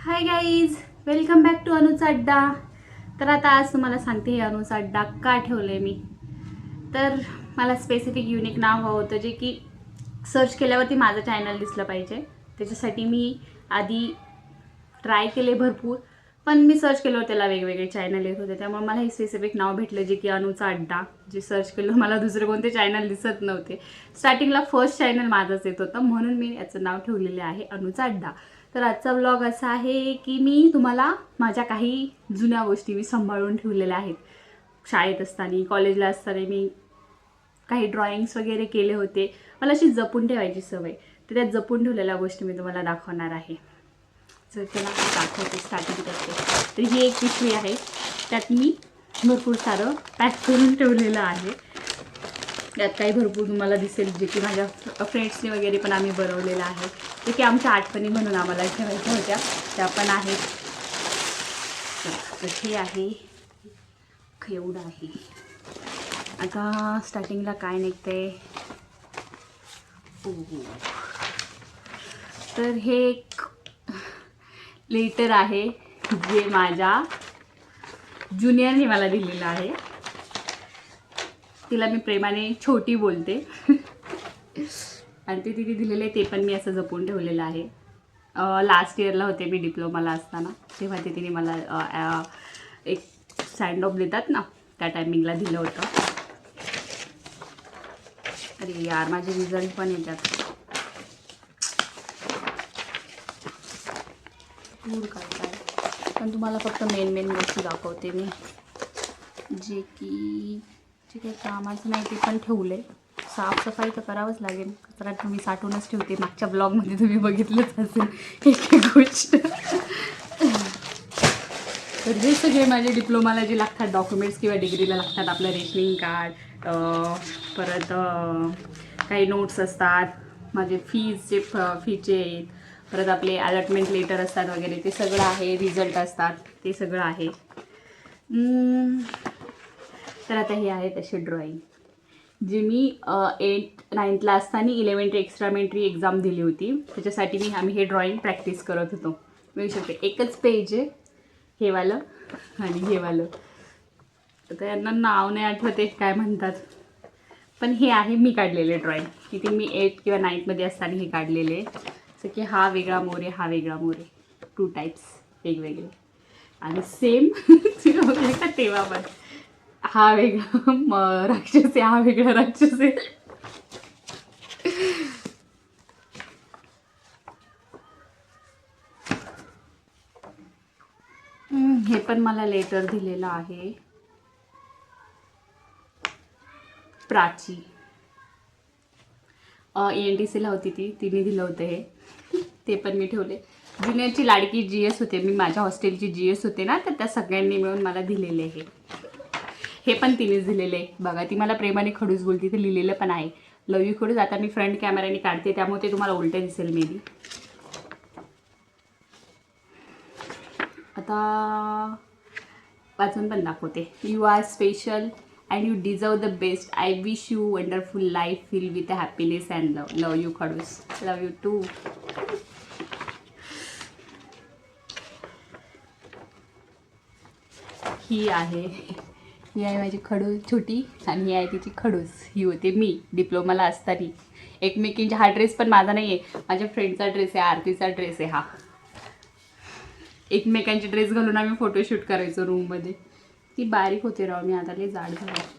High guys, welcome back to अनुचा अड्डा. तर आता आज तुम्हाला सांगते हे अनुचा अड्डा का ठेवले मी. तर मला स्पेसिफिक युनिक नाव हवं होतं जे की सर्च केल्यावरती माझं चॅनल दिसलं पाहिजे. त्याच्यासाठी मी आधी ट्राय केले भरपूर, पण मी सर्च केल्यावर त्याला वेगवेगळे चॅनल येत होते. त्यामुळे मला हे स्पेसिफिक नाव भेटलं जे की अनुचा अड्डा. जे सर्च केलं मला दुसरे कोणते चॅनल दिसत नव्हते. स्टार्टिंगला फर्स्ट चॅनल माझंच येत होतं, म्हणून मी याचं नाव ठेवलेले आहे अनुचा अड्डा. तर आजचा व्लॉग असा आहे की मी तुम्हाला माझ्या काही जुन्या गोष्टी मी सांभाळून ठेवलेल्या आहेत. शाळेत असताना, कॉलेजला असताना मी काही ड्रॉइंग्स वगैरे केले होते. मला अशी जपून ठेवायची सवय, तर त्या जपून ठेवलेल्या गोष्टी मी तुम्हाला दाखवणार आहे. जर त्याला दाखवते, स्टार्टिंग करते. तर ही एक पिशवी आहे, त्यात मी भरपूर सारं पॅक करून ठेवलेलं आहे. त्यात काही भरपूर तुम्हाला दिसेल जे की माझ्या फ्रेंड्सने वगैरे पण आम्ही बनवलेलं आहे, जे की आमच्या आठवणी म्हणून आम्हाला ठेवायच्या होत्या, त्या पण आहेत. तर हे आहे, एवढं आहे. आता स्टार्टिंगला काय निघते, तर हे एक लेटर आहे जे माझ्या ज्युनियरने मला दिलेलं आहे. तिला मी प्रेमाने छोटी बोलते आणि ते तिथे दिलेलं आहे ते पण मी असं जपून ठेवलेलं आहे. लास्ट इयरला होते मी डिप्लोमाला असताना, तेव्हा ते तिने मला एक सँड ऑफ देतात ना, त्या टायमिंगला दिलं होतं. अरे यार, माझे रिझल्ट पण येतात. काय पण तुम्हाला फक्त मेन गोष्टी दाखवते मी, जे काही कामाचं नाही ते पण ठेवले. साफसफाई तर करावंच लागेल, कचरा तुम्ही साठवूनच ठेवते. मागच्या ब्लॉगमध्ये तुम्ही बघितलंच असेल एक एक गोष्ट. तर हे सगळे माझे डिप्लोमाला जे लागतात डॉक्युमेंट्स किंवा डिग्रीला लागतात, आपलं रेशनिंग कार्ड, परत काही नोट्स असतात, माझे फीचे, परत आपले अलॉटमेंट लेटर असतात वगैरे, ते सगळं आहे. रिझल्ट असतात, ते सगळं आहे. तर आता हे आहे तसे ड्रॉइंग जे मी 8-9ला असताना 11th एक्स्ट्रामेंटरी एक्झाम दिली होती. त्याच्यासाठी आम्ही हे ड्रॉइंग प्रॅक्टिस करत होतो. बघू शकते, एकच पेज आहे हे वालं आणि हे वालं. तर यांना नाव नाही आठवते काय म्हणतात, पण हे आहे मी काढलेले ड्रॉइंग. इथे मी 8 किंवा 9मध्ये असताना हे काढलेले. जसं की हा वेगळा मोर आहे, हा वेगळा मोर आहे, 2 टाईप्स वेगवेगळे. आणि सेम का तेव्हा पण हा वेगळा राक्षस आहे, हा वेगळा राक्षस आहे. हे पण मला लेटर दिलेलं आहे प्राची. ENTCला होती तिने दिलं होतं हे, ते पण मी ठेवले. ज्युनियरची लाडकी GS होते मी, माझ्या हॉस्टेलची GS होते ना, तर त्या सगळ्यांनी मिळून मला दिलेले हे पण तिनेच दिलेले. बघा, ती मला प्रेमाने खडूस बोलते, ते लिहिलेलं पण आहे, लव यू खडूस. आता मी फ्रंट कॅमेऱ्याने काढते त्यामुळे ते तुम्हाला उलटे दिसेल मे बी. आता वाचून पण दाखवते. You are special and you deserve the best. I wish you wonderful life fill with happiness and love. Love you खडूस. Love you to. ही आहे माझी खडूस छोटी, आणि ही आहे तिची खडूस. ही होते मी डिप्लोमाला असताना. एकमेकींचा हा ड्रेस पण माझा नाही आहे, माझ्या फ्रेंडचा ड्रेस आहे, आरतीचा ड्रेस आहे हा. एकमेकांचे ड्रेस घालून आम्ही फोटोशूट करायचो रूममध्ये. ती बारीक होते राव, मी आता लई जाड झाली.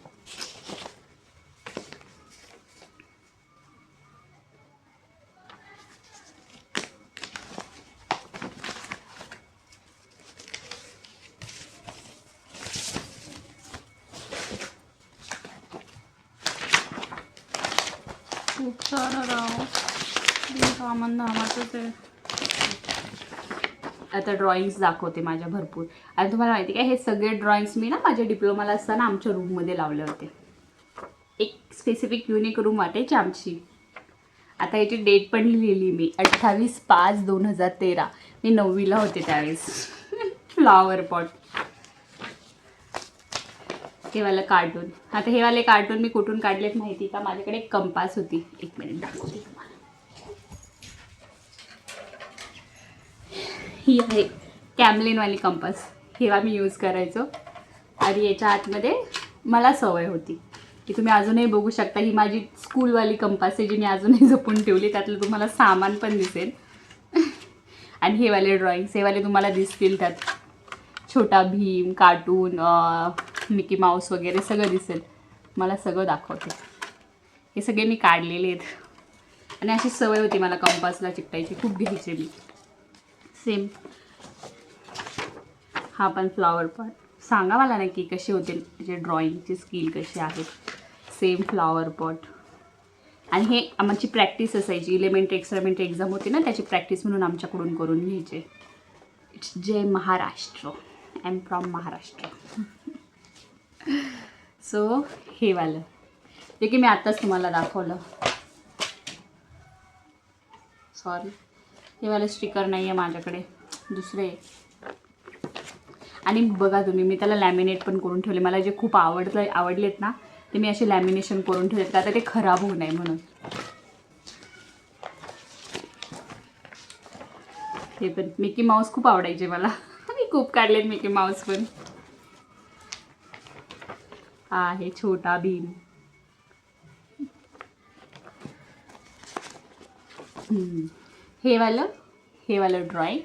खूप सारं राव, सामान धामाचंच आहे. आता ड्रॉइंग्स दाखवते माझ्या भरपूर. आणि तुम्हाला माहिती का, हे सगळे ड्रॉइंग्स मी ना माझ्या डिप्लोमाला असताना आमच्या रूममध्ये लावले होते. एक स्पेसिफिक युनिक रूम वाटायची आमची. आता याची डेट पण लिहिली मी, 28/5/2013. मी 9वीला होते त्यावेळेस. Flower pot. हे वालं कार्टून. आता हे वाले कार्टून मी कुठून काढलेत माहिती का, माझ्याकडे एक कंपास होती. एक मिनिट दाखवते तुम्हाला. ही आहे कॅमलिनवाली कंपास, हे आम्ही यूज करायचो. आणि याच्या आतमध्ये मला सवय होती की तुम्ही अजूनही बघू शकता, ही माझी स्कूलवाली कंपास आहे जी मी अजूनही जपून ठेवली. त्यातलं तुम्हाला सामान पण दिसेल. आणि हे वाले ड्रॉइंग्स, हे वाले तुम्हाला दिसतील. त्यात छोटा भीम, कार्टून, मिकी माऊस वगैरे सगळं दिसेल. मला सगळं दाखवते. हे सगळे मी काढलेले आहेत. आणि अशी सवय होती मला कंपासला चिकटायची, खूप घ्यायचे मी. सेम हा पण फ्लॉवर पॉट. सांगा मला नक्की कसे होते त्याचे ड्रॉइंगची स्किल कशी आहे. Same flower pot. आणि हे आमची प्रॅक्टिस असायची. इलेमेंटरी एक्सपेरिमेंटरी एक्झाम होती ना, त्याची प्रॅक्टिस म्हणून आमच्याकडून करून घ्यायचे. It's Jai Maharashtra. I am from Maharashtra. So हे वालं जे की मी आत्ताच तुम्हाला दाखवलं. सॉरी, हे वालं स्टिकर नाही आहे माझ्याकडे, दुसरे. आणि बघा तुम्ही, मी त्याला लॅमिनेट पण करून ठेवले. मला जे खूप आवडलेत ना, ते मी असे लॅमिनेशन करून ठेवलेत का आता ते खराब होऊ नये म्हणून. हे पण मिकी माऊस खूप आवडायचे मला. मी खूप काढलेत मिकी माऊस पण. हा आहे छोटा भीम. हे वालं ड्रॉइंग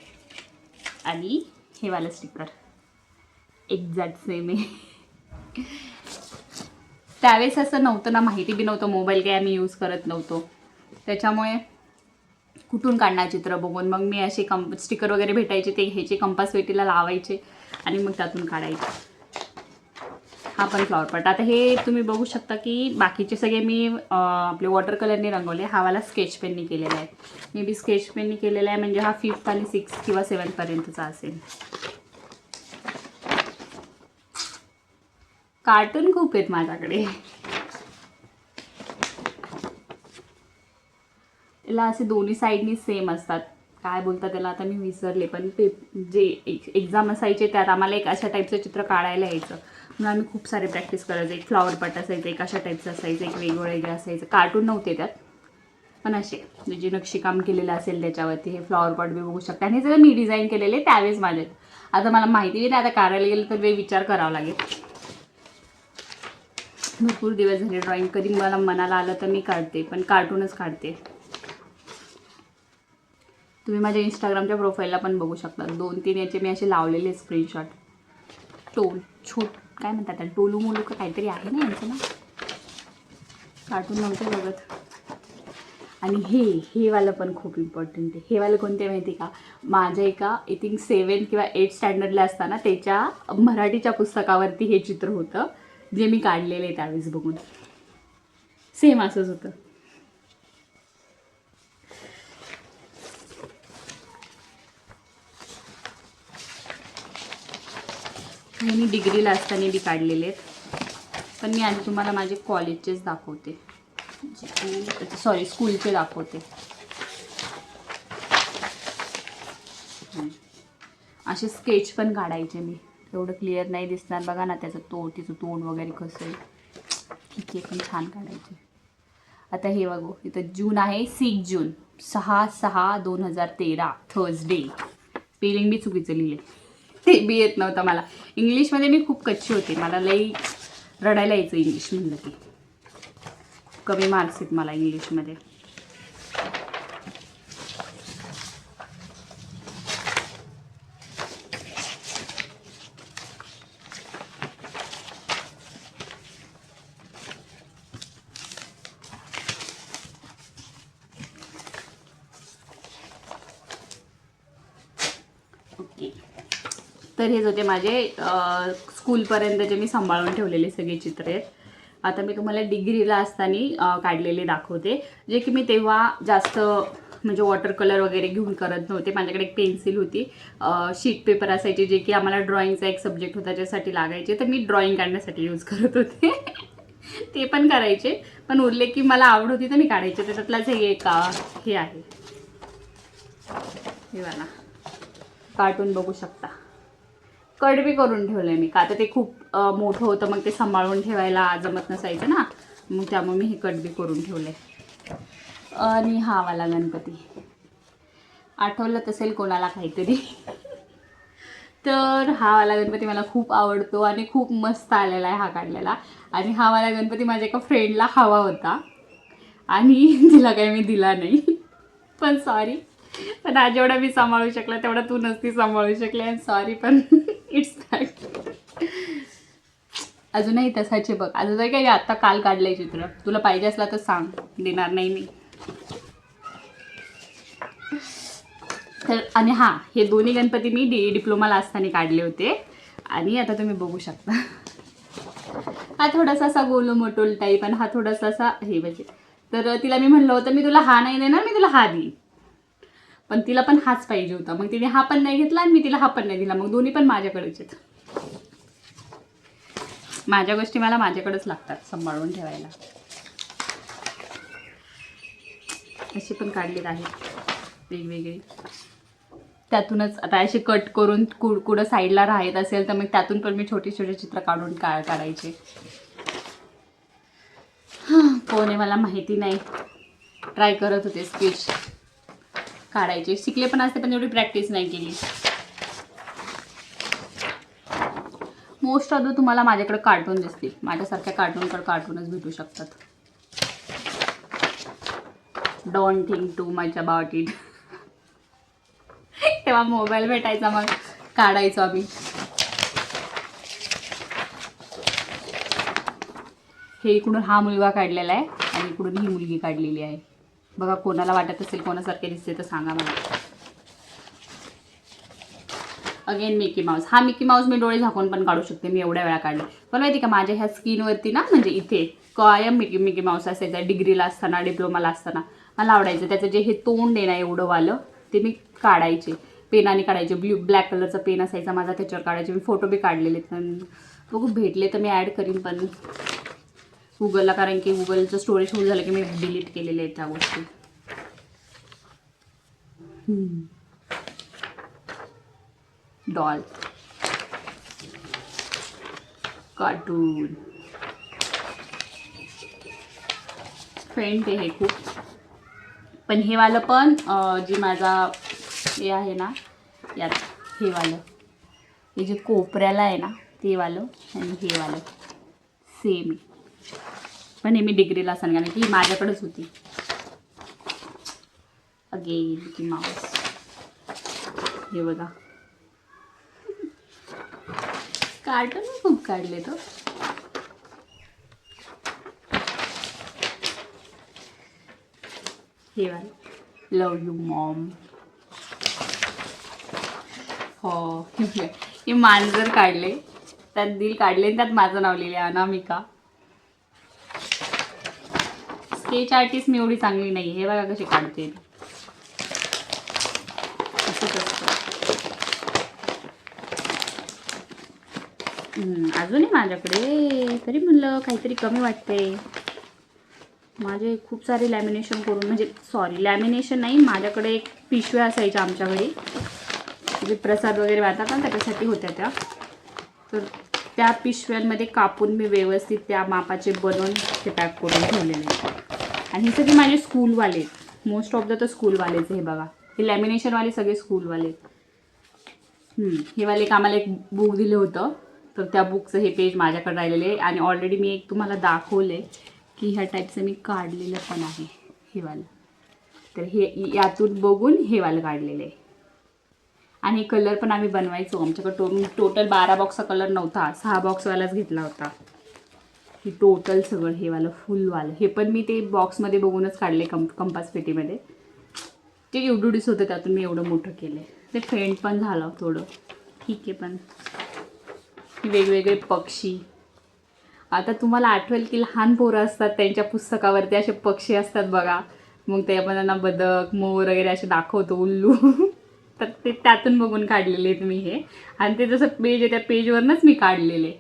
आणि हे वालं स्टिकर एक्झॅक्ट सेम आहे. त्यावेळेस असं नव्हतं ना, माहिती बी नव्हतं, मोबाईल काय आम्ही यूज करत नव्हतो. त्याच्यामुळे कुठून काढणार चित्र बघून. मग मी असे स्टिकर वगैरे भेटायचे, ते घ्यायचे, कंपास वेटीला लावायचे आणि मग त्यातून काढायचे. हा पण फ्लॉवर पॉट. आता हे तुम्ही बघू शकता की बाकीचे सगळे मी आपले वॉटर कलरने रंगवले. हा वाला स्केच पेननी केलेला आहे. मे बी स्केच पेननी केलेला आहे, म्हणजे हा 5th आणि 6th किंवा 7th पर्यंतचा असेल. कार्टून खूप आहेत माझ्याकडे. त्याला असे दोन्ही साईडनी सेम असतात. काय बोलतात त्याला आता मी विसरले, पण ते जे एक्झाम असायचे त्यात आम्हाला एक अशा टाईपचं चित्र काढायला यायचं. म्हणून आम्ही खूप सारे प्रॅक्टिस करायचो. एक फ्लॉवर पॉट असायचं, एक अशा टाईपचं असायचं, एक वेगवेगळं असायचं. कार्टून नव्हते त्यात, पण असे जे नक्षीकाम केलेलं असेल त्याच्यावरती. हे फ्लॉवर पॉट बी बघू शकता. आणि हे सगळं मी डिझाईन केलेले त्यावेळेस माझे. आता मला माहिती नाही, आता काढायला गेलं तर विचार करावा लागेल. भरपूर दिवस झाले ड्रॉइंग. कधी मला मनाला आलं तर मी काढते, पण कार्टूनच काढते. तुम्ही माझ्या इंस्टाग्रामच्या प्रोफाईलला पण बघू शकता. 2-3 याचे मी असे लावलेले स्क्रीनशॉट. काय म्हणतात त्या, टोलू मोलू का काहीतरी आहे ना यांचं ना, कार्टून नव्हतं बघत. आणि हे वालं पण खूप इम्पॉर्टंट आहे. हे वालं कोणते माहिती का, माझ्या एका आय थिंक 7th किंवा 8th स्टँडर्डला असताना त्याच्या मराठीच्या पुस्तकावरती हे चित्र होतं, जे मी काढलेलं आहे त्यावेळेस बघून. सेम असंच होतं. मी डिग्रीला असताना बी काढलेले आहेत, पण मी आधी तुम्हाला माझे कॉलेजचेच दाखवते. सॉरी, स्कूलचे दाखवते. असे स्केच पण काढायचे मी. एवढं क्लिअर नाही दिसणार बघा ना, तिचं तोंड वगैरे कसं आहे. ठीक आहे, पण छान काढायचे. आता हे बघू, इथं जून आहे, 6 जून, 6/6/2013 थर्सडे. स्पेलिंग बी चुकीचं लिहिले, ते बी येत नव्हतं मला. इंग्लिशमध्ये मी खूप कच्ची होते. मला लई रडायला यायचं इंग्लिश म्हणलं की. कमी मार्क्स आहेत मला इंग्लिशमध्ये. ओके, तर हेच होते माझे स्कूलपर्यंतचे मी सांभाळून ठेवलेले सगळे चित्र आहेत. आता मी तुम्हाला डिग्रीला असताना काढलेले दाखवते, जे की मी तेव्हा जास्त म्हणजे वॉटर कलर वगैरे घेऊन करत नव्हते. माझ्याकडे एक पेन्सिल होती, शीट पेपर असायचे जे की आम्हाला ड्रॉइंगचा एक सब्जेक्ट होता ज्यासाठी लागायचे, तर मी ड्रॉइंग काढण्यासाठी यूज करत होते. ते पण करायचे, पण उरले की मला आवड होती तर मी काढायचे. त्याच्यातलाच हे एक हे आहे, हे वाला कार्टून बघू शकता. कट बी करून ठेवलं मी, का तर ते खूप मोठं होतं, मग ते सांभाळून ठेवायला जमत नसायचं ना, मग त्यामुळे मी हे कट बी करून ठेवलं. आणि हा वाला गणपती आठवलं असेल कोणाला काहीतरी. तर हा वाला गणपती मला खूप आवडतो आणि खूप मस्त आलेला आहे हा काढलेला. आणि हा वाला गणपती माझ्या एका फ्रेंडला हवा होता आणि तिला काही मी दिला नाही, पण सॉरी. पण आज जेवढा मी सांभाळू शकला तेवढा तू नसती सांभाळू शकली, आणि सॉरी, पण इट्स दॅट. अजूनही तसाचे बघ. अजून काही आत्ता काल काढलंय चित्र, तुला पाहिजे असला तर सांग, देणार नाही मी. तर आणि हां, हे दोन्ही गणपती मी डिप्लोमाला असताना काढले होते. आणि आता तुम्ही बघू शकता, हा थोडासा असा गोल मोटोल टाईप आणि हा थोडासा असा हे म्हणजे. तर तिला मी म्हणलं होतं मी तुला हा नाही देणार, मी तुला हा देईन, पण तिला पण हाच पाहिजे होता. मग तिने हा पण नाही घेतला आणि मी तिला हा पण नाही दिला. मग दोन्ही पण माझ्याकडेच आहेत. माझ्या गोष्टी मला माझ्याकडेच लागतात सांभाळून ठेवायला. असे पण काढलेत आहेत वेगवेगळे. त्यातूनच आता असे कट करून कुठं साईडला राहत असेल तर मग त्यातून पण मी छोटे छोटे चित्र काढून काढायचे. कोण आहे मला माहिती नाही, ट्राय करत होते स्केच काढायचे. शिकले पण असते पण एवढी प्रॅक्टिस नाही केली. मोस्ट ऑफ द तुम्हाला माझ्याकडे कार्टून दिसतील. माझ्यासारख्या कार्टूनच भेटू शकतात. Don't think too much about it. तेव्हा मोबाईल भेटायचा, मग काढायचो आम्ही. हे इकडून हा मुलगा काढलेला आहे आणि इकडून ही मुलगी काढलेली आहे. बघा, कोणाला वाटत असेल कोणासारखे दिसते तर सांगा मला. Again Mickey Mouse. हा मिकी माऊस मी डोळे झाकून पण काढू शकते, मी एवढ्या वेळा काढले. पण माहिती का, माझ्या ह्या स्किनवरती ना, म्हणजे इथे कायम मिकी माऊस असायचा. डिग्रीला असताना, डिप्लोमाला असताना मला आवडायचं. त्याचं जे हे तोंड आहे ना एवढं वालं, ते मी काढायचे, पेनाने काढायचे. ब्लॅक कलरचा पेन असायचा माझा, त्याच्यावर काढायचे. मी फोटो बी काढलेले, पण बघू भेटले तर मी ॲड करीन पण गुगलला, कारण की गुगलचं स्टोरेज फुल झालं की मी डिलीट केलेले आहेत त्या गोष्टी. डॉल, कार्टून, फ्रेंड आहे हे खूप. पण हे वालं पण जी माझा हे आहे ना, यात हे वालं, हे जे कोपऱ्याला आहे ना ते वालं, आणि हे वालं सेम. पण हे मी डिग्रीला असताना, कारण की ही माझ्याकडेच होती. Again Mickey Mouse. हे बघा, कार्टून खूप काढले तो. हे वाला लव यू मॉम. हो, हे मांजर काढले, त्यात दिल काढले, त्यात माझं नाव लिहिले अनामिका. स्केच आर्टिस्ट मी एवढी चांगली नाही. हे बघा कशी काढते. अजूनही माझ्याकडे, तरी म्हणलं काहीतरी कमी वाटते. माझे खूप सारे लॅमिनेशन करून, म्हणजे सॉरी लॅमिनेशन नाही, माझ्याकडे एक पिशव्या असायच्या आमच्या घरी, म्हणजे प्रसाद वगैरे वाटतात ना त्याच्यासाठी होत्या त्या. तर त्या पिशव्यांमध्ये कापून मी व्यवस्थित त्या मापाचे बनवून ते पॅक करून ठेवलेले. आणि हे सगळे माझे स्कूलवाले, मोस्ट ऑफ द तर स्कूलवालेच. हे बघा, हे लॅमिनेशनवाले सगळे स्कूलवाले. हे वाले एक आम्हाला एक बुक दिलं होतं, तर त्या बुकचं हे पेज माझ्याकडे राहिलेले आहे. आणि ऑलरेडी मी एक तुम्हाला दाखवले की ह्या टाईपचं मी काढलेलं पण आहे हे वालं. तर हे यातून बघून हे वालं काढलेलं आहे. आणि कलर पण आम्ही बनवायचो. आमच्याकडे टोटल 12 बॉक्सचा कलर नव्हता, 6 बॉक्सवालाच घेतला होता. हे टोटल सगळं हे वालं फुलवालं, हे पण मी ते बॉक्समध्ये बघूनच काढले, कंपास पेटीमध्ये. ते एवढुडीच होतं, त्यातून मी एवढं मोठं केलं आहे. ते फेंट पण झालं थोडं, ठीक आहे. पण वेगवेगळे पक्षी, आता तुम्हाला आठवेल की लहान पोरं असतात त्यांच्या पुस्तकावरती असे पक्षी असतात बघा, मग ते आपण त्यांना बदक, मोर वगैरे असे दाखवतो, उल्लू. तर ते त्यातून बघून काढलेले आहेत मी हे. आणि ते जसं पेज आहे त्या पेजवरनंच मी काढलेले.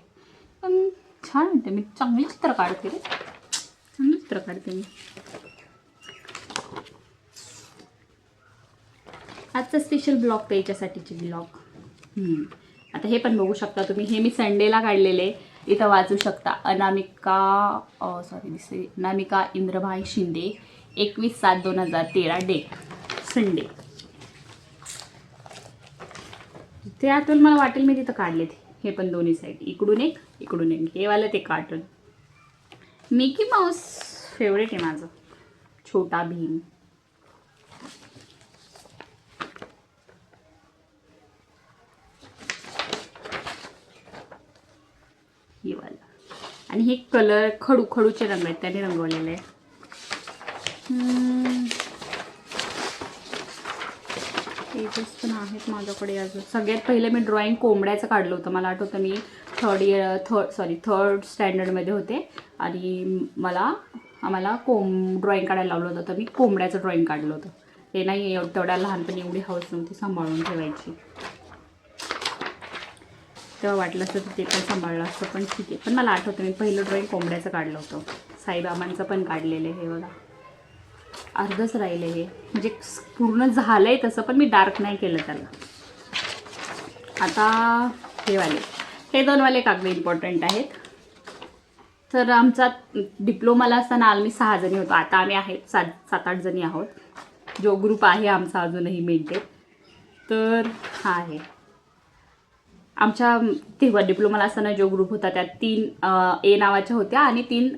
पण छान म्हणते, मी चांगली चित्र काढते रे, चांगली चित्र काढते मी. आजचा स्पेशल ब्लॉग त्याच्यासाठीचे ब्लॉग. आता हे पण बघू शकता तुम्ही, हे मी संडेला काढलेले. इथं वाचू शकता, अनामिका इंद्रभाई शिंदे, 21/7/2013, डेट संडे. ते आठवण मला वाटेल मी तिथं काढले ते. हे पण दोन्ही साईड, इकडून एक इकडून एक, हे वालं ते कार्टून. मिकी माऊस फेवरेट आहे माझं. छोटा भीम. हे वाला. आणि हे कलर खडूचे रंग आहेत, त्याने रंगवलेले आहे. पेजेस पण आहेत माझ्याकडे अजून. सगळ्यात पहिलं मी ड्रॉइंग कोंबड्याचं काढलं होतं. मला आठवतं मी थर्ड स्टँडर्डमध्ये होते आणि आम्हाला ड्रॉइंग काढायला लावलं होतं, तर मी कोंबड्याचं ड्रॉइंग काढलं होतं. ते नाही तेवढ्या लहानपणी एवढी हौस नव्हती सांभाळून ठेवायची, तेव्हा वाटलं असतं तर ते पण सांभाळलं असतं, पण ठीक आहे. पण मला आठवतं मी पहिलं ड्रॉइंग कोंबड्याचं काढलं होतं. साईबाबांचं पण काढलेलं आहे. हे बघा अर्धच राहिलं हे, म्हणजे पूर्ण झालं आहे तसं, पण मी डार्क नाही केलं त्याला. आता हे दोन वाले कागद इम्पॉर्टंट आहेत. तर आमचा डिप्लोमाला असताना आम्ही 6 जणी होतो. आता आम्ही आहेत 7-8 जणी आहोत. जो ग्रुप आहे आमचा अजूनही मेंटेन. तर हा आहे आमच्या तेव्हा डिप्लोमाला असताना जो ग्रुप होता त्यात 3 ए नावाच्या होत्या आणि 3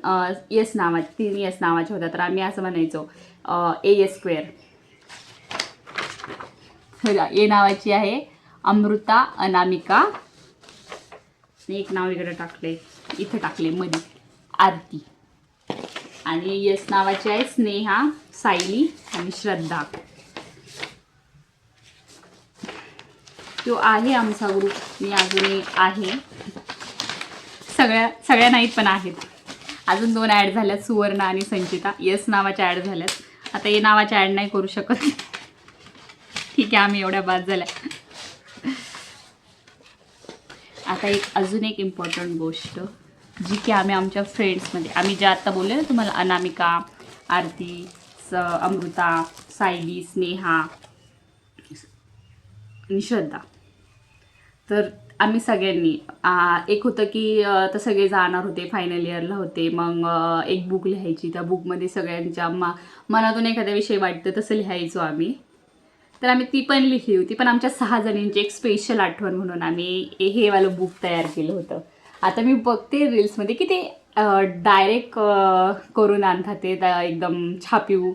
एस नावाच्या होत्या. तर आम्ही असं म्हणायचो AS². ए नावाची आहे अमृता, अनामिका, एक नाव इकडे इथे टाकले मध्ये, आरती. आणि एस नावाची आहे स्नेहा, सायली आणि श्रद्धा. तो आहे आमचा ग्रुप. मी अजूनही आहे. सगळ्या नाहीत पण आहेत. अजून 2 ॲड झाल्यात, सुवर्णा आणि संचिता. यस नावाच्या ॲड झाल्यात. आता ए नावाच्या ॲड नाही करू शकत. ठीक आहे, आम्ही एवढ्या बाद झाल्या. आता अजून एक इम्पॉर्टंट गोष्ट जी की आम्ही आमच्या फ्रेंड्समध्ये, आम्ही जे आत्ता बोलले ना तुम्हाला, अनामिका, आरती, अमृता, सायली, स्नेहा आणि श्रद्धा. तर आम्ही सगळ्यांनी एक होतं की तर सगळे जाणार होते, फायनल इयरला होते. मग एक बुक लिहायची. त्या बुकमध्ये सगळ्यांच्या मनातून एखाद्या विषय वाटतं तसं लिहायचो आम्ही. तर आम्ही ती पण लिहिली होती. पण आमच्या 6 जणींची एक स्पेशल आठवण म्हणून आम्ही हे वालं बुक तयार केलं होतं. आता मी बघते रील्समध्ये की ते डायरेक्ट करून आणतात, ते एकदम छापीव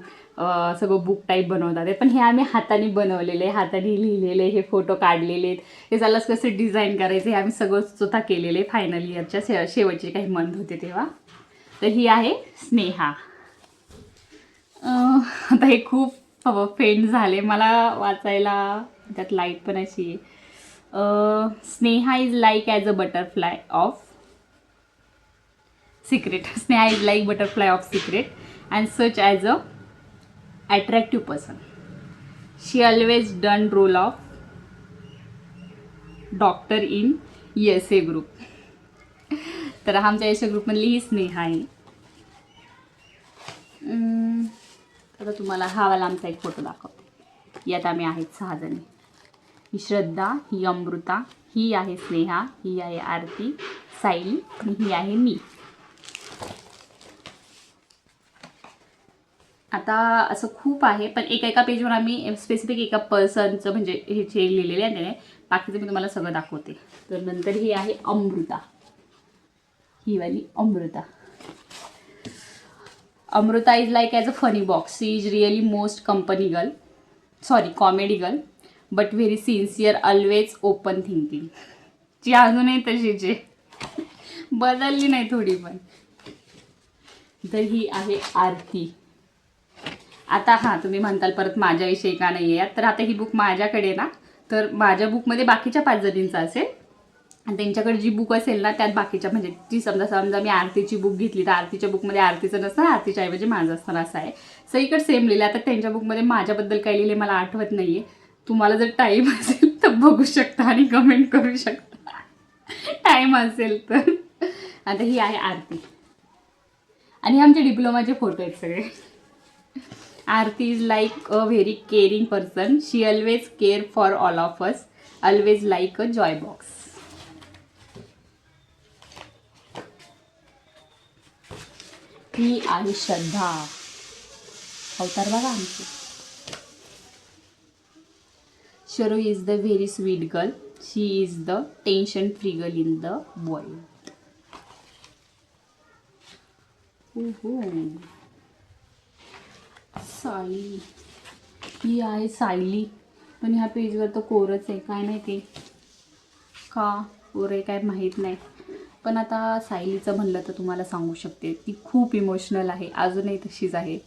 सगळं बुक टाईप बनवतात. पण हे आम्ही हाताने बनवलेले, हाताने लिहिलेले, हे फोटो काढलेले, हे झालं कसं डिझाईन करायचं हे आम्ही सगळं स्वतः केलेले. फायनल इयरच्या शेवटचे काही मंथ होते तेव्हा. तर ही आहे स्नेहा. आता हे खूप फेंट झाले मला वाचायला, त्यात लाईट पण अशी आहे. Sneha is like as a butterfly of secret. Sneha is like butterfly of secret and such as a attractive person. She always done role of doctor in ESA group. तर आमच्या ESA ग्रुपमधली ही स्नेहा आहे. आता तुम्हाला हा वाला आमचा एक फोटो दाखवते. यात आम्ही आहेत 6 जणी. ही श्रद्धा, ही अमृता, ही आहे स्नेहा, ही आहे आरती, सायली आणि ही आहे मी. आता असं खूप आहे, पण एका पेजवर आम्ही स्पेसिफिक एका पर्सनचं म्हणजे हे लिहिलेले आहे त्याने. बाकीचं मी तुम्हाला सगळं दाखवते. तर नंतर ही आहे अमृता, ही वाली Amrita. Amrita is like as a funny box. She is really most comedy girl but very sincere, always open thinking. जी अजूनही तशीच आहे, बदलली नाही थोडी पण. तर ही आहे आरती. आता हां, तुम्ही म्हणताल परत माझ्याविषयी का नाही आहे. तर आता ही बुक माझ्याकडे ना, तर माझ्या बुकमध्ये बाकीच्या 5 जणींचं असेल आणि त्यांच्याकडे जी बुक असेल ना त्यात बाकीच्या, म्हणजे ती समजा मी आरतीची बुक घेतली तर आरतीच्या बुकमध्ये आरतीचं नसतं, आरतीच्या ऐवजी माझं असतं असं आहे. सगळीकडे सेम लिहिलं. आता त्यांच्या बुकमध्ये माझ्याबद्दल काय लिहिले मला आठवत नाही आहे. तुम्हाला जर टाईम असेल तर बघू शकता आणि कमेंट करू शकता, टाईम असेल तर. आता ही आहे आरती आणि हे आमचे डिप्लोमाचे फोटो आहेत सगळे. Aarti is like a very caring person. She always care for all of us. Always like a joy box. ही आहे श्रद्धा. अवतार बघा आमची. Sharu is the very sweet girl. She is the tension free girl in the world. Sayali, ही आहे सायली, पण ह्या पेजवर तर कोरच आहे. काय माहिती का कोर आहे काय माहीत नाही. पण आता सायलीचं म्हणलं तर तुम्हाला सांगू शकते, ती खूप इमोशनल आहे, अजूनही तशीच आहे.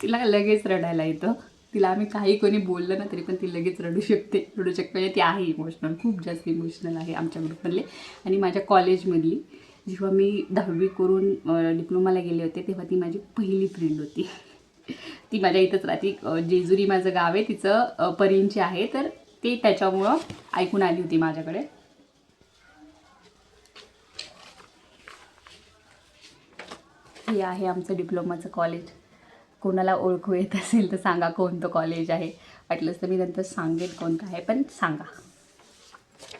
तिला लगेच रडायला येतं. तिला आम्ही काही कोणी बोललं ना तरी पण ती लगेच रडू शकते. म्हणजे ती आहे इमोशनल, खूप जास्त इमोशनल आहे आमच्या ग्रुपमधले. आणि माझ्या कॉलेजमधली जेव्हा मी 10वी करून डिप्लोमाला गेले होते तेव्हा ती माझी पहिली फ्रेंड होती. ती माझ्या इथंच राहते. जेजुरी माझं गाव आहे, तिचं परींची आहे, तर ते त्याच्यामुळं ऐकून आली होती माझ्याकडे. हे आहे आमचं डिप्लोमाचं कॉलेज. कोणाला ओळखू येत असेल तर सांगा कोणतं कॉलेज आहे. वाटलंच तर मी नंतर सांगेन कोणतं आहे, पण सांगा.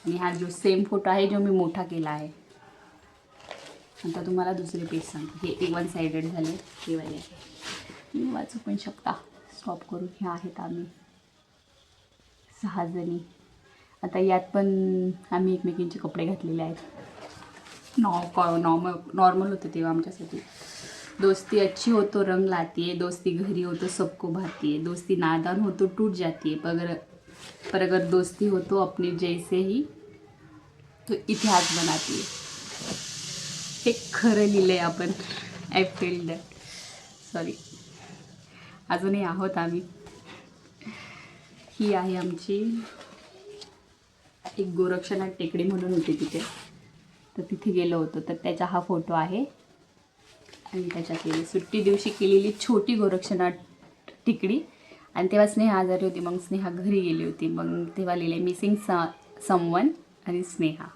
आणि हा जो सेम फोटो आहे जो मी मोठा केला आहे. आता तुम्हाला दुसरे पेज सांगते. हे 1 साइडेड झाले, हे वाले आहे. तुम्ही वाचू पण शकता स्टॉप करून. हे आहेत आम्ही 6 जणी. आता यात पण आम्ही एकमेकींचे कपडे घातलेले आहेत. नॉर्मल होते तेव्हा आमच्यासाठी. दोस्ती अच्छी हो तो रंग लाती है, दोस्ती घरी हो तो सबको भाती है, दोस्ती नादान हो तो टूट जाती है, पर अगर दोस्ती हो तो अपने जैसे ही तो इतिहास बनाती है. हे खरं लिहिलंय आपण. I feel that. सॉरी. अजूनही आहोत आम्ही. ही आहे आमची एक गोरक्षनाथ टेकडी म्हणून होती तिथे, तर तिथे गेलो होतो, तर त्याचा हा फोटो आहे. आणि त्याच्यात सुट्टी दिवशी केलेली छोटी गोरक्षनाथ टेकडी. आणि तेव्हा स्नेहा आजारी होती, मग स्नेहा घरी गेली होती, मग तेव्हा लिहिले मिसिंग समवन आणि स्नेहा.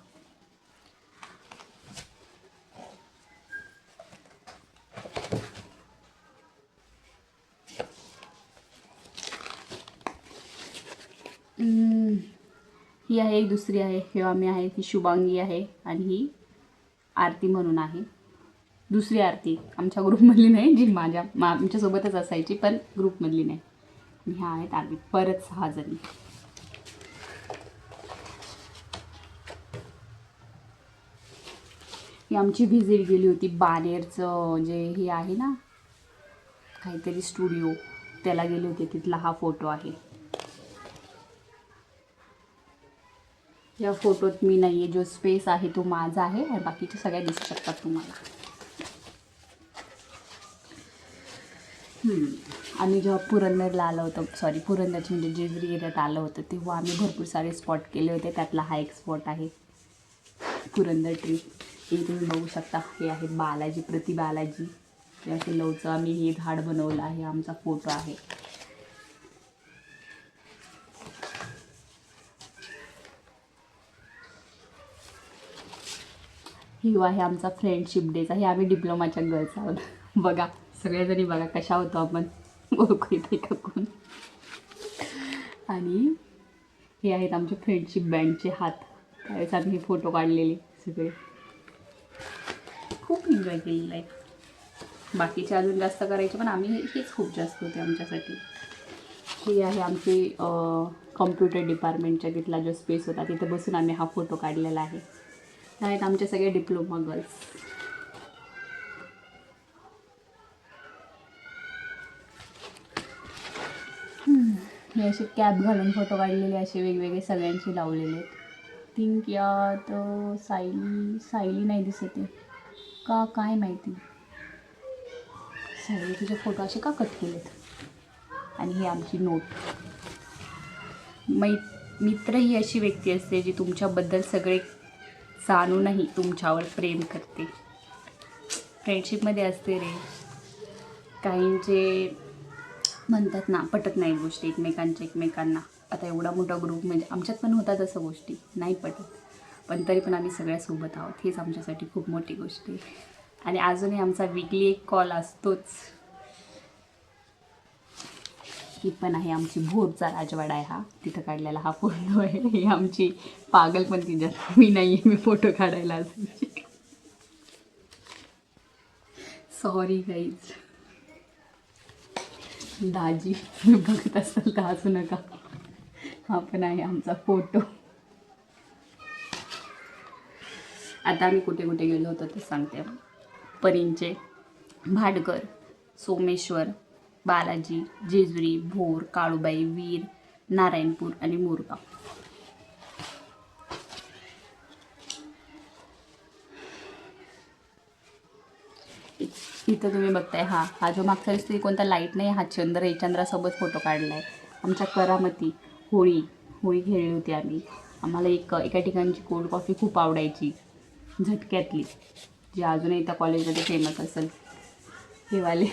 ही आहे, एक दुसरी आहे, हे आम्ही आहे, ही शुभांगी आहे आणि ही आरती म्हणून आहे. दुसरी आरती आमच्या ग्रुपमधली नाही, जी आमच्यासोबतच असायची पण ग्रुपमधली नाही. ह्या आहेत आम्ही परत 6 जणी. ही आमची व्हिजिट गेली होती बानेरचं जे हे आहे ना काहीतरी स्टुडिओ, त्याला गेले होते, तिथला हा फोटो आहे. या फोटोत मी नाही आहे, जो स्पेस आहे तो माझा आहे आणि बाकीचे सगळ्या दिसू शकतात तुम्हाला. आम्ही जेव्हा पुरंदरला आलो होतो, पुरंदरची म्हणजे जेजुरी एरियात आलं होतं, तेव्हा आम्ही भरपूर सारे स्पॉट केले होते. त्यातला हा एक स्पॉट आहे पुरंदर ट्रिप. हे तुम्ही बघू शकता. हे आहे बालाजी, प्रति बालाजी या किल्ल्याचं आम्ही हे झाड बनवलं आहे. आमचा फोटो आहे. ही आहे आमचा फ्रेंडशिप डेचा. हे आम्ही डिप्लोमाच्या गर्ल्स आहोत. बघा सगळेजणी बघा कशा होतो आपण, ओळखू येते का कोण. आणि हे आहेत आमचे फ्रेंडशिप बँडचे हात. त्यावेळेस आम्ही हे फोटो काढलेले सगळे. खूप एन्जॉय केलेला आहे. बाकीचे अजून जास्त करायचे पण आम्ही हेच खूप जास्त होते आमच्यासाठी. ही आहे आमची कम्प्युटर डिपार्टमेंटच्या तिथला जो स्पेस होता, तिथे बसून आम्ही हा फोटो काढलेला आहे. आहेत आमचे सगळे डिप्लोमा गर्ल्स. हे असे कॅप घालून फोटो काढलेले असे वेगवेगळे सगळ्यांशी लावलेले आहेत. थिंक यात सायली नाही दिसत आहे का काय माहिती. सायली तुझे फोटो असे का कट केलेत. आणि ही आमची नोट. मित्र ही अशी व्यक्ती असते जी तुमच्याबद्दल सगळे जाणूनही तुमच्यावर प्रेम करते. फ्रेंडशिपमध्ये असते रे काहींचे म्हणतात ना पटत नाही गोष्टी एकमेकांना. आता एवढा मोठा ग्रुप म्हणजे आमच्यात पण होतात असं गोष्टी नाही पटत, पण तरी पण आम्ही सगळ्यासोबत आहोत, हेच आमच्यासाठी खूप मोठी गोष्ट आहे. आणि अजूनही आमचा वीकली एक कॉल असतोच. ही पण आहे आमची भोरचा राजवाडा आहे हा, तिथं काढलेला हा फोटो आहे. ही आमची पागलपंती ज्यात मी नाही आहे, मी फोटो काढायला असायची. Sorry guys. दाजी बघत असाल तर हसू नका. हा पण आहे आमचा फोटो. आता आम्ही कुठे कुठे गेलो होतो ते सांगते. परिंचे, भाटघर, सोमेश्वर, बालाजी, जेजुरी, भोर, काळूबाई, वीर, नारायणपूर आणि मोरगाव. इथं तुम्ही बघताय हा जो मागचा दिसतो कोणता लाईट नाही, हा चंद्र आहे. चंद्रासोबत फोटो काढला आहे. आमच्या करामती होळी खेळली होती आम्ही. आम्हाला एका ठिकाणची कोल्ड कॉफी खूप आवडायची, झटक्यातली, जी अजूनही त्या कॉलेजमध्ये फेमस असेल. हे वाले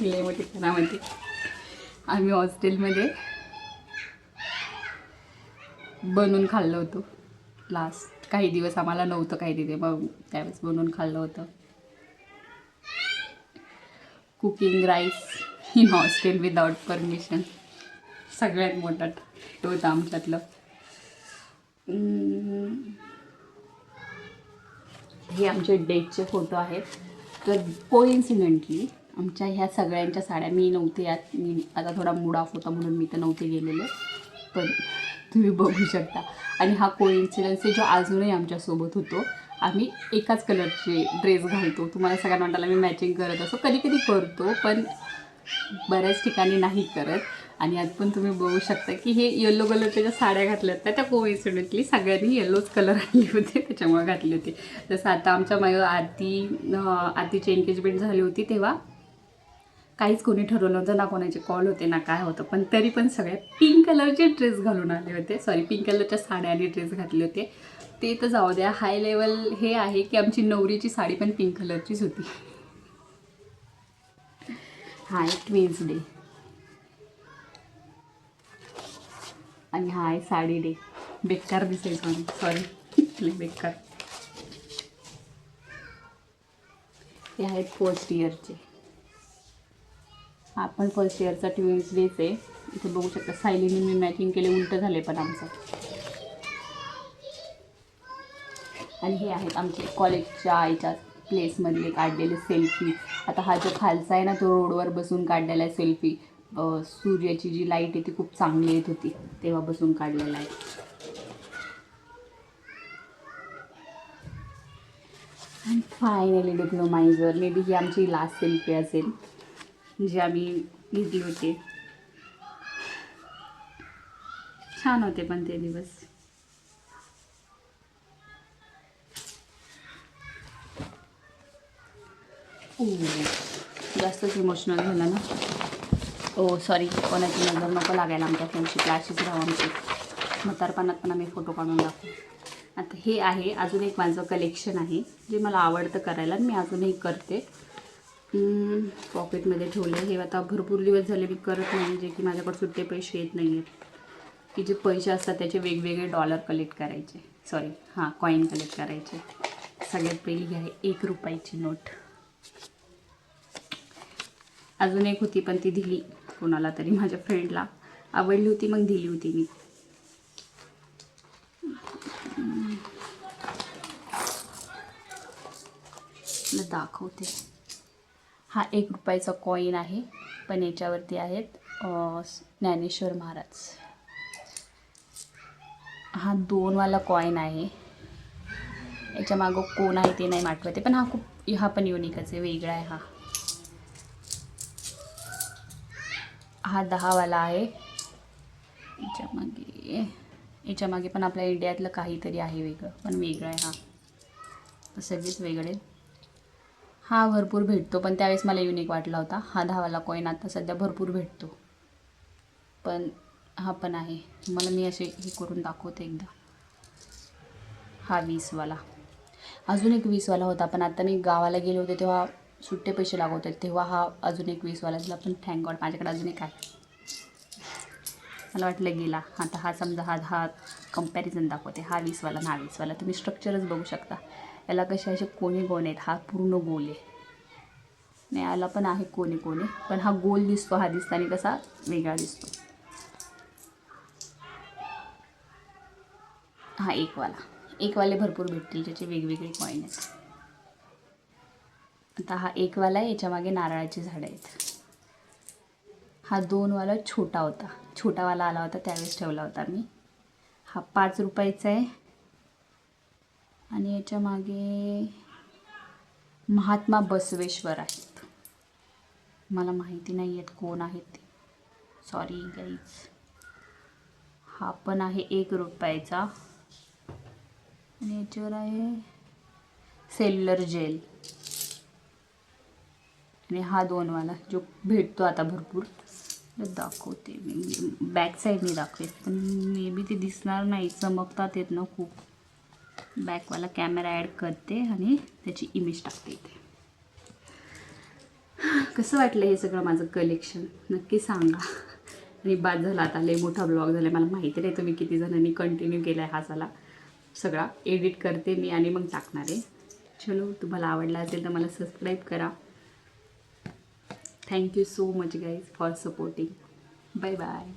लय मोठी करामती. आम्ही हॉस्टेलमध्ये बनवून खाल्लं होतं लास्ट काही दिवस. आम्हाला नव्हतं काही तिथे, मग त्यावेळेस बनवून खाल्लं होतं. Cooking rice in hostel without permission, सगळ्यात मोठा तो होतं आमच्यातलं. हे आमचे डेटचे फोटो आहेत. तर कोइन्सिडेंटली आमच्या ह्या सगळ्यांच्या साड्या, मी नव्हते यात, मी आता थोडा मूड ऑफ होता म्हणून मी तर नव्हते गेलेले, पण तुम्ही बघू शकता. आणि हा कोइन्सिडन्स आहे जो अजूनही आमच्यासोबत होतो. आम्ही एकाच कलरचे ड्रेस घालतो. तुम्हाला सगळ्यांना वाटायला मी मॅचिंग करत असो, कधी कधी करतो पण बऱ्याच ठिकाणी नाही करत. आणि आज पण तुम्ही बघू शकता की हे येलो कलरच्या ज्या साड्या घातल्या होत्या त्या कोइन्सिडेंटली सगळ्यांनी येलोच कलर आणले होते, त्याच्यामुळे घातले होते. जसं आता आमच्या आतीची एंगेजमेंट झाली होती तेव्हा काहीच कोणी ठरवलं नव्हतं, ना कोणाचे कॉल होते ना काय होतं, पण तरी पण सगळे पिंक कलरचे ड्रेस घालून आले होते. पिंक कलरच्या साड्या आणि ड्रेस घातले होते. ते तर जाऊ द्या, हाय लेवल हे आहे की आमची नवरीची साडी पण पिंक कलरचीच होती. हा आहे ट्विन्स डे आणि हा आहे साडी डे. बेकार दिसायचं, सॉरी बेकार. हे आहेत फर्स्ट इयरचे. हा पण फर्स्ट इयरचा ट्विन्स डेच आहे. इथे बघू शकता सायलीने मी मॅचिंग केले, उलटं झाले पण आमचं. आणि हे आहेत आमचे कॉलेजच्या आईच्या प्लेसमधले काढलेले सेल्फी. आता हा जो खालचा आहे ना, तो रोडवर बसून काढलेला आहे सेल्फी. सूर्याची जी लाईट आहे ती खूप चांगली येत होती तेव्हा बसून काढलेला आहे. आणि फायनली डिप्लोमायझर. मे बी ही आमची लास्ट सेल्फी असेल जी आम्ही घेतली होती. छान होते पण ते दिवस. जास्तच इमोशनल झालं ना. सॉरी, कोणाची नजर नको लागायला आमच्या फ्रेंडशिपला, अशीच राहू आमची. म्हातारपणात पण आम्ही फोटो काढून दाखवू. आता हे आहे अजून एक माझं कलेक्शन आहे जे मला आवडतं करायला, मी अजूनही करते. पॉकेटमध्ये ठेवलं. हे आता भरपूर दिवस झाले मी करत नाही, जे की माझ्याकडे सुट्टे पैसे येत नाही आहेत, की जे पैसे असतात त्याचे वेगवेगळे डॉलर कलेक्ट करायचे, कॉईन कलेक्ट करायचे. सगळ्यात पहिली आहे 1 रुपयाची नोट. अजून एक होती पण ती दिली कोणाला तरी, माझ्या फ्रेंडला आवडली होती मग दिली होती मी. दाखवते. हा 1 रुपयाचा कॉईन आहे, पण याच्यावरती आहेत ज्ञानेश्वर महाराज. हा 2 वाला कॉईन आहे. याच्या मागं कोण आहे ते नाही आठवते, पण हा पण युनिकच आहे, वेगळा आहे. हा 10 वाला आहे. याच्या मागे पण आपल्या इंडियातलं काहीतरी आहे वेगळं, पण वेगळं आहे. हा सगळेच वेगळे. हा भरपूर भेटतो पण त्यावेळेस मला युनिक वाटला होता. हा 10 वाला कॉईन आता सध्या भरपूर भेटतो, पण हा पण आहे. मला मी असे हे करून दाखवते एकदा. हा 20 वाला. अजून एक 20 वाला होता, पण आता मी गावाला गेले होते तेव्हा सुट्टे पैसे लागत होते, तेव्हा हा अजून एक 20 वाला दिला. पण थँक गॉड माझ्याकडे अजून एक आहे. मला वाटलं गेला. आता हा समजा हा कंपॅरिझन दाखवते. हा 20 वाला हा 20 वाला. तुम्ही स्ट्रक्चरच बघू शकता. याला कसे असे कोणे आहे. हा पूर्ण गोल आहे. नाही, याला पण आहे कोणे, पण हा गोल दिसतो. हा दिसताना कसा वेगळा दिसतो. हा 1 वाला. 1 वाले भरपूर भेटतील, ज्याचे वेगवेगळे कॉईन आहेत. आता हा 1 वाला आहे, याच्या मागे नारळाची झाडं आहेत. हा 2 वाला छोटा होता, छोटावाला आला होता त्यावेळेस ठेवला होता मी. हा 5 रुपयाचा आहे. आणि याच्या मागे महात्मा बसवेश्वर आहेत. मला माहिती नाही आहेत कोण आहेत ते, सॉरी गाईज. हा पण आहे 1 रुपयाचा आणि याच्यावर आहे सेल्युलर जेल. आणि हा 2 वाला जो भेटतो आता भरपूर, दाखवते मी बॅक साईडने दाखवेल, पण मे बी ते दिसणार नाही, चमकतात येत ना खूप. बॅकवाला कॅमेरा ॲड करते आणि त्याची इमेज टाकते इथे. कसं वाटलं हे सगळं माझं कलेक्शन नक्की सांगा. आणि बाद झाला आता, लय मोठा ब्लॉग झाला. मला माहिती नाही तुम्ही किती जणांनी कंटिन्यू केला आहे हा झाला सगळा. एडिट करते मी आणि मग टाकणार आहे. चलो, तुम्हाला आवडला असेल तर मला सबस्क्राईब करा. Thank you so much guys for supporting. Bye bye.